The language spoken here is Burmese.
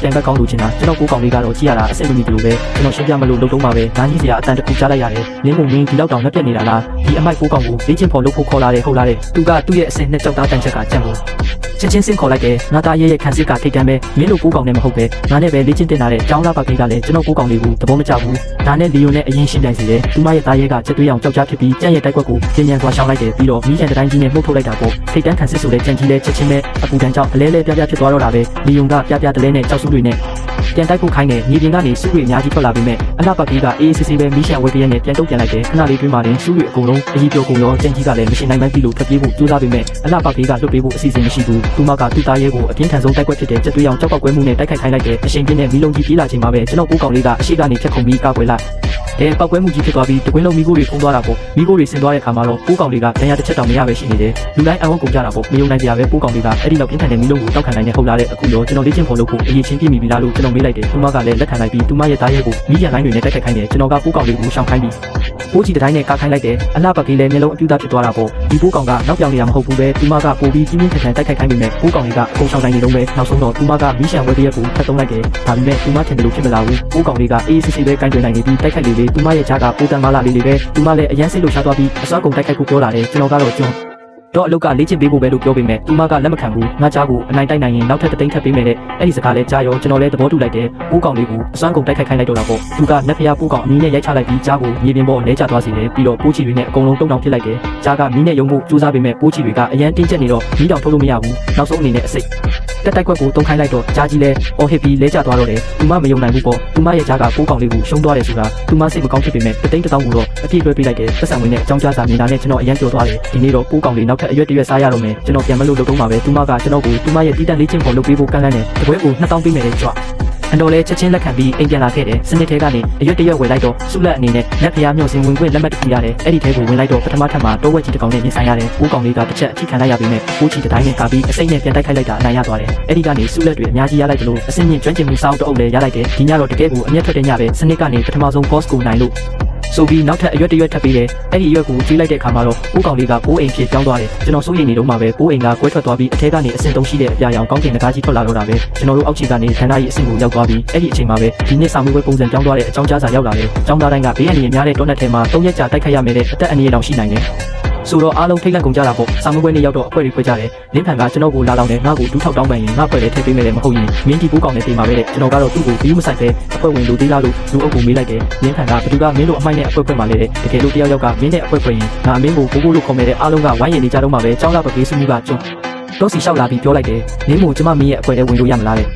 ပြန်ဘက်ကောင်းလို့ချင်တာကျွန်တော်ကိုကောင်လေးကတော့ကြည့်ရတာအဆင်မပြေလို့ပဲကျွန်တော်ရှင်းပြမလို့လုံတုံးပါပဲနားကြီးစရာအတန်တစ်ခုကြားလိုက်ရတယ်လင်းမုံမင်းဒီလောက်တောင်လက်ပြက်နေတာလားဒီအမိုက်ကိုကောင်ကိုလေ့ကျင့်ဖို့လုပ်ဖို့ခေါ်လာတယ်ဟုတ်လားတဲ့သူကသူ့ရဲ့အစင်နဲ့ကြောက်သားတန်ချက်ကကြံ့ကိုချက်ချင်းစင်ခေါ်လိုက်တယ်ငါသားရဲ့ခံစစ်ကထိတ်တန်းပဲမင်းတို့ကိုကောင်နဲ့မဟုတ်ပဲငါနဲ့ပဲလေ့ကျင့်တင်လာတဲ့ကျောင်းသားပါကိကလည်းကျွန်တော်ကိုကောင်လေးကိုသဘောမကျဘူးဒါနဲ့လီယိုနဲ့အရင်ရှင်းပြစီတယ်သူမရဲ့သားရဲ့ကချက်သွေးအောင်ကြောက်ကြားဖြစ်ပြီးကြံ့ရဲ့တိုက်ကွက်ကိုပြင်းပြင်းသွားရှောင်းလိုက်တယ်ပြီးတော့မိချန်တိုင်းကြီးနဲ့မှုတ်ထုတ်လိုက်တာပေါ့ထိတ်တန်းခံစစ်ဆိုတဲ့ကြံကြီးလဲချက်ချင်းပဲအပူတန်းကြောင့်အလဲလဲပြပြဖြစ်သွားတော့တာပဲလီယိုကပြပြတလဲနဲ့ကြောက်စုတွေနဲ့ပြန်တိုက်ဖို့ခိုင်းတယ်မြေပြင်ကနေစုတွေအများကြီးထွက်လာပြီးမဲ့အလှပကီးကအေးအေးဆေးဆေးပဲမိရှန်ဝဲပြင်းနဲ့ပြန်တုတ်ပြန်လိုက်တယ်ခဏလေးတွင်းမှာတင်စုတွေအကုန်လုံးအကြီးပြောကုန်ရောကြံကြီးကလည်းမရှင်းနိုင်မှန်းပြီးလို့ထွက်ပြေးဖို့ကြိုးစားပြီးမဲ့အလှပကီးကလွတ်ပေးဖို့အစီအစဉ်မရှိဘူးသူမကသူ့သားရဲကိုအပြင်းထန်ဆုံးတိုက်ကွက်ဖြစ်တဲ့ချက်သွေးအောင်ကြောက်ပောက်ကွဲမှုနဲ့တိုက်ခိုက်ခိုင်းလိုက်တယ်အရှိန်ပြင်းနဲ့မီးလုံးကြီးပြေးလာချိန်မှာပဲကျွန်တော်ကိုကောင်လေးကအရှိကနေဖြတ်ခုံပြီးကာကွယ်လိုက်ပောက်ကွဲမှုကြီးဖြစ်သွားပြီးတကွင်းလုံးမိခိုးတွေဖုံးသွားတာပေါ့မိခိုးတွေဆင်းသွားတဲ့အခါမှာတော့ပိုးကောင်လေးကဒဏ်ရာတစ်ချက်တောင်မရပဲရှိနေတယ်လူတိုင်းအံ့ဩကုန်ကြတာပေါ့မယုံနိုင်ကြပဲပိုးကောင်လေးကအဲ့ဒီလောက်ပြင်းထန်တဲ့မိလုံးကိုတောက်ခံနိုင်နေဟုတ်လားတဲ့အခုတော့ကျွန်တော်လေ့ကျင့်ဖို့လုပ်ဖို့အရေးချင်းပြည့်မိပြီလားလို့ကျွန်တော်မေးလိုက်တယ်သူမကလည်းလက်ခံလိုက်ပြီးသူမရဲ့သားရဲကိုမိရန်လိုင်းတွေနဲ့တိုက်ခိုက်ခိုင်းတယ်ကျွန်တော်ကပိုးကောင်လေးကိုရှောင်ခိုင်းပြီးပိုးကြီးတိုင်းနဲ့ကာခိုင်းလိုက်တယ်အလှပကီးလည်းမျိုးလုံးအပြူသားဖြစ်သွားတာပေါ့ဒီပိုးကောင်ကနောက်ပြောင်နေရမဟုတ်ဘူးပဲသူမကပိုပြီးပြင်းပြင်းထန်ထန်တိုက်ခိုက်ခိုင်းပြီးမဲ့ပိုးကောင်လေးကအကုန်ရှောင်နိုင်နေတော့ပဲနောက်ဆုံးတော့သူမကမိရှန်ဝဲတရက်ကိုဖတ်သုံးလိုက်တယ်ဒါပေမဲ့သူမထင်တယ်လို့ဖြစ်မလာဘူးပိုးကောင်လေးကအေးအေးဆေးဆေးပဲကိုင်းတွယ်နိုင်နေပြီးတိုက်ခိုက်လေလေသူမရဲ့ကြားကပိုးတန်မာလာလေးလေးပဲသူမလည်းအရန်စိတ်လို့ရှားသွားပြီးအစွမ်းကုန်တိုက်ခိုက်ဖို့ပြောလာတယ်ကျွန်တော်ကတော့ကျွန်းတော့အလုတ်ကလေ့ကျင့်ပေးဖို့ပဲလို့ပြောပေမဲ့သူမကလက်မခံဘူးငါကြားကိုအနိုင်တိုက်နိုင်ရင်နောက်ထပ်တသိန်းထပ်ပေးမယ်တဲ့အဲ့ဒီစကားလဲကြားရောကျွန်တော်လည်းသဘောတူလိုက်တယ်ပိုးကောင်လေးကိုအစွမ်းကုန်တိုက်ခိုက်ခိုင်းလိုက်တော့တာပေါ့သူကလက်ဖျားပိုးကောင်အမီးနဲ့ရိုက်ချလိုက်ပြီးကြားကိုမြေပြင်ပေါ်လဲကျသွားစေတယ်ပြီးတော့ပိုးချီတွေနဲ့အကုန်လုံးတုံတောင်ဖြစ်လိုက်တယ်ကြားကမီးနဲ့ယုံဖို့ကြိုးစားပေမဲ့ပိုးချီတွေကအရန်တင်းကျပ်နေတော့မီးတောင်ထုတ်လို့မရဘူးနောက်ဆုံးအနေနဲ့အစိတ်တက်တိုက်ကွက်ကိုတုံးခိုင်းလိုက်တော့ကြားကြီးလဲအော်ဟစ်ပြီးလဲကျသွားတော့တယ်သူမမယုံနိုင်ဘူးပေါ့သူမရဲ့ကြားကပိုးကောင်လေးကိုရှုံးသွားတယ်ဆိုတာသူမစိတ်မကောင်းဖြစ်ပေမဲ့တသိန်းတစ်သောင်းကိုတော့အပြည့်လွှဲပေးလိုက်တယ်ပတ်စံဝင်နဲ့အကြောင်းကြားစာမြင်တာနဲ့ကျွန်တော်အရန်ကြော်သွားတယ်ဒီနေ့တော့ပိုးကောင်လေးနောက်ထပ်အရွက်တရွက်စားရတော့မယ်ကျွန်တော်ပြန်မလို့လုပ်တော့မှာပဲသူမကကျွန်တော်ကိုသူမရဲ့တီးတန့်လေးချင်းပေါ်လုပ်ပေးဖို့ကန့်လန့်တယ်တပွဲကို2000ပေးမယ်တဲ့ကြွအန်တော်လဲချက်ချင်းလက်ခံပြီးအိမ်ပြန်လာခဲ့တယ်စနစ်ထဲကနေအရွက်တရွက်ဝယ်လိုက်တော့စုလက်အနေနဲ့လက်ဖျားမျှော်စင်ဝင်ခွင့်လက်မှတ်တစ်ခုရတယ်အဲ့ဒီထဲကိုဝင်လိုက်တော့ပထမထပ်မှာတောဝက်ကြီးတစ်ကောင်နဲ့ရင်ဆိုင်ရတယ်ပိုးကောင်လေးကတစ်ချက်အထိခံလိုက်ရပြီးမဲ့ပိုးချီတစ်တိုင်းနဲ့ကာပြီးအစိမ့်နဲ့ပြန်တိုက်ခိုက်လိုက်တာအနိုင်ရသွားတယ်အဲ့ဒီကနေစုလက်တွေအများကြီးရလိုက်တယ်လို့အစင်းမြင့်ကျွမ်းကျင်မှုစောင်းတအုပ်လည်းရလိုက်တယ်ဒီညတော့တကယ်ကိုအမျက်ထွက်တဲ့ညပဲစနစ်ကနေပထမဆုံး boss ကိုနိုင်လို့ဆိုပြီးနောက်ထပ်အရွက်တရွက်ထပ်ပေးတယ်အဲ့ဒီအရွက်ကိုကြီးလိုက်တဲ့အခါမှာတော့ပိုးကောင်လေးကပိုးအိမ်ဖြစ်ပြောင်းသွားတယ်ကျွန်တော်စိုးရိမ်နေတော့မှပဲပိုးအိမ်ကကွဲထွက်သွားပြီးအထဲကနေအဆင့်တုံးရှိတဲ့အပြာရောင်ကောင်းကင်ငကားကြီးထွက်လာတော့တာပဲကျွန်တော်တို့အောက်ခြေကနေခန္ဓာကြီးအဆင့်ကိုရောက်သွားပြီးအဲ့ဒီအချိန်မှာပဲဒီနေ့စာမေးပွဲပုံစံပြောင်းသွားတဲ့အကြောင်းကြားစာရောက်လာတယ်ကျောင်းသားတိုင်းကဘေးအန္တရာယ်များတဲ့တောနက်ထဲမှာ3ရက်ကြာတိုက်ခိုက်ရမယ်တဲ့အသက်အန္တရာယ်တောင်ရှိနိုင်တယ်ဆိုတော့အားလုံးထိတ်လန့်ကုန်ကြတာပေါ့စာမေးပွဲနေ့ရောက်တော့အဖွဲ့တွေဖွဲ့ကြတယ်လင်းဖန်ကကျွန်တော်ကိုလာလောင်းတယ်ငါ့ကိုဒူးထောက်တောင်းပန်ရင်ငါ့ဖွဲ့လည်းထည့်ပေးမယ်လည်းမဟုတ်ရင်မင်းဒီပိုးကောင်နဲ့ပြေးမှာပဲတဲ့ကျွန်တော်ကတော့သူ့ကိုဘီးမဆိုင်ပဲအဖွဲ့ဝင်လူသေးလားလို့လူအုပ်ကိုမေးလိုက်တယ်လင်းဖန်ကဘသူကမင်းတို့အမိုက်နဲ့အဖွဲ့ဖွဲ့မှာလဲတဲ့တကယ်လို့တယောက်ယောက်ကမင်းနဲ့အဖွဲ့ဖွဲ့ရင်ငါမင်းကိုဘိုးဘိုးလို့ခေါ်မယ်တဲ့အားလုံးကဝိုင်းရင်နေကြတော့မှပဲကျောင်းလာပကေးစုမှုကကျွန်းတော့စီလျှောက်လာပြီးပြောလိုက်တယ်မင်းမို့ကျမမင်းရဲ့အဖွဲ့ထဲဝင်လို့ရမလားတဲ့